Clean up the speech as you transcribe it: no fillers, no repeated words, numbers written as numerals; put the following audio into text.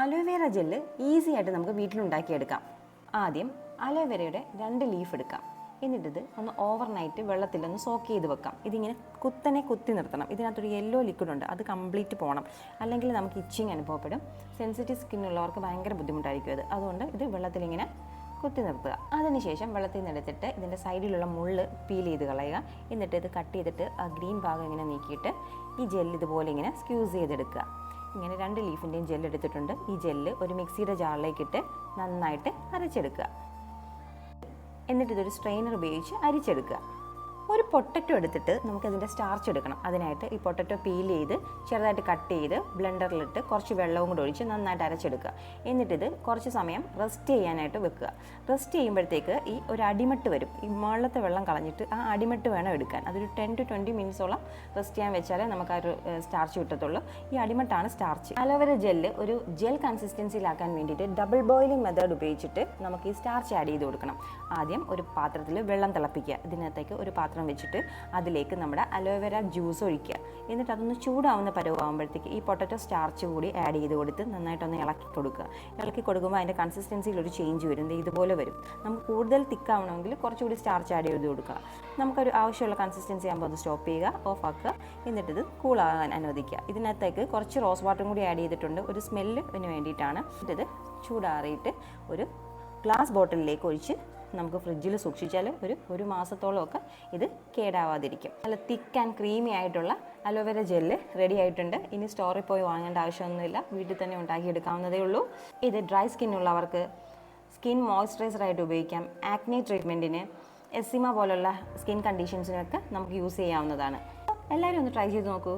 Aloe vera gel easy ആയിട്ട് നമുക്ക് വീട്ടിലുണ്ടാക്കിയെടുക്കാം. ആദ്യം അലോവേരയുടെ 2 ലീഫ് എടുക്കാം. എന്നിട്ടിത് ഒന്ന് ഓവർനൈറ്റ് വെള്ളത്തിലൊന്ന് സോക്ക് ചെയ്ത് വെക്കാം. ഇതിങ്ങനെ കുത്തനെ കുത്തി നിർത്തണം. ഇതിനകത്തൊരു യെല്ലോ ലിക്വിഡ് ഉണ്ട്, അത് കംപ്ലീറ്റ് പോകണം. അല്ലെങ്കിൽ നമുക്ക് ഇച്ചിങ് അനുഭവപ്പെടും. സെൻസിറ്റീവ് സ്കിന്നുള്ളവർക്ക് ഭയങ്കര ബുദ്ധിമുട്ടായിരിക്കും അത്. അതുകൊണ്ട് ഇത് വെള്ളത്തിലിങ്ങനെ കുത്തി നിർത്തുക. അതിനുശേഷം വെള്ളത്തിൽ നിന്ന് എടുത്തിട്ട് ഇതിൻ്റെ സൈഡിലുള്ള മുള്ള് പീൽ ചെയ്ത് കളയുക. എന്നിട്ട് ഇത് കട്ട് ചെയ്തിട്ട് ആ ഗ്രീൻ ഭാഗം ഇങ്ങനെ നീക്കിയിട്ട് ഈ ജെല്ല് ഇതുപോലെ ഇങ്ങനെ സ്ക്യൂസ് ചെയ്തെടുക്കുക. ഇങ്ങനെ 2 ലീഫിൻ്റെയും ജെല്ല് എടുത്തിട്ടുണ്ട്. ഈ ജെല്ല് ഒരു മിക്സിയുടെ ജാറിലേക്കിട്ട് നന്നായിട്ട് അരച്ചെടുക്കുക. എന്നിട്ട് ഇതൊരു സ്ട്രെയിനർ ഉപയോഗിച്ച് അരിച്ചെടുക്കുക. ഒരു പൊട്ടറ്റോ എടുത്തിട്ട് നമുക്കതിൻ്റെ സ്റ്റാർച്ച് എടുക്കണം. അതിനായിട്ട് ഈ പൊട്ടറ്റോ പീൽ ചെയ്ത് ചെറുതായിട്ട് കട്ട് ചെയ്ത് ബ്ലെൻഡറിലിട്ട് കുറച്ച് വെള്ളവും കൂടി ഒഴിച്ച് നന്നായിട്ട് അരച്ചെടുക്കുക. എന്നിട്ടിത് കുറച്ച് സമയം റെസ്റ്റ് ചെയ്യാനായിട്ട് വെക്കുക. റെസ്റ്റ് ചെയ്യുമ്പോഴത്തേക്ക് ഈ ഒരു അടിമട്ട് വരും. ഈ മുകളിലത്തെ വെള്ളം കളഞ്ഞിട്ട് ആ അടിമട്ട് വേണം എടുക്കാൻ. അതൊരു 10 to 20 മിനിറ്റ്സോളം റെസ്റ്റ് ചെയ്യാൻ വെച്ചാലേ നമുക്ക് ആ ഒരു സ്റ്റാർച്ച് കിട്ടത്തുള്ളൂ. ഈ അടിമട്ടാണ് സ്റ്റാർച്ച്. അലോവേര ജെല്ല് ഒരു ജെൽ കൺസിസ്റ്റൻസിയിലാക്കാൻ വേണ്ടിയിട്ട് ഡബിൾ ബോയിലിംഗ് മെത്തേഡ് ഉപയോഗിച്ചിട്ട് നമുക്ക് ഈ സ്റ്റാർച്ച് ആഡ് ചെയ്ത് കൊടുക്കണം. ആദ്യം ഒരു പാത്രത്തിൽ വെള്ളം തിളപ്പിക്കുക. ഇതിനകത്തേക്ക് ഒരു പാത്രം വെച്ചിട്ട് അതിലേക്ക് നമ്മുടെ അലോവേര ജ്യൂസ് ഒഴിക്കുക. എന്നിട്ട് അതൊന്ന് ചൂടാവുന്ന പരുവാകുമ്പോഴത്തേക്ക് ഈ പൊട്ടറ്റോ സ്റ്റാർച്ച് കൂടി ആഡ് ചെയ്ത് കൊടുത്ത് നന്നായിട്ടൊന്ന് ഇളക്കി കൊടുക്കുക. ഇളക്കി കൊടുക്കുമ്പോൾ അതിൻ്റെ കൺസിസ്റ്റൻസിയിൽ ഒരു ചേഞ്ച് വരും. ഇതുപോലെ വരും. നമുക്ക് കൂടുതൽ തിക്കാവണമെങ്കിൽ കുറച്ചുകൂടി സ്റ്റാർച്ച് ആഡ് ചെയ്ത് കൊടുക്കുക. നമുക്കൊരു ആവശ്യമുള്ള കൺസിസ്റ്റൻസി ആകുമ്പോൾ അത് സ്റ്റോപ്പ് ചെയ്യുക, ഓഫ് ആക്കുക. എന്നിട്ടിത് കൂളാകാൻ അനുവദിക്കുക. ഇതിനകത്തേക്ക് കുറച്ച് റോസ് വാട്ടറും കൂടി ആഡ് ചെയ്തിട്ടുണ്ട്, ഒരു സ്മെല്ലിന് വേണ്ടിയിട്ടാണ്. ഇത് ചൂടാറിയിട്ട് ഒരു ഗ്ലാസ് ബോട്ടിലിലേക്ക് ഒഴിച്ച് നമുക്ക് ഫ്രിഡ്ജിൽ സൂക്ഷിച്ചാൽ ഒരു മാസത്തോളമൊക്കെ ഇത് കേടാവാതിരിക്കും. നല്ല തിക്ക് ആൻഡ് ക്രീമി ആയിട്ടുള്ള അലോവേര ജെല്ല് റെഡി ആയിട്ടുണ്ട്. ഇനി സ്റ്റോറിൽ പോയി വാങ്ങേണ്ട ആവശ്യമൊന്നുമില്ല, വീട്ടിൽ തന്നെ ഉണ്ടാക്കിയെടുക്കാവുന്നതേ ഉള്ളൂ. ഇത് ഡ്രൈ സ്കിന്നുള്ളവർക്ക് സ്കിൻ മോയ്സ്ചറൈസറായിട്ട് ഉപയോഗിക്കാം. ആക്നെ ട്രീറ്റ്മെൻറ്റിന്, എസിമ പോലുള്ള സ്കിൻ കണ്ടീഷൻസിനൊക്കെ നമുക്ക് യൂസ് ചെയ്യാവുന്നതാണ്. എല്ലാവരും ഒന്ന് ട്രൈ ചെയ്ത് നോക്കൂ.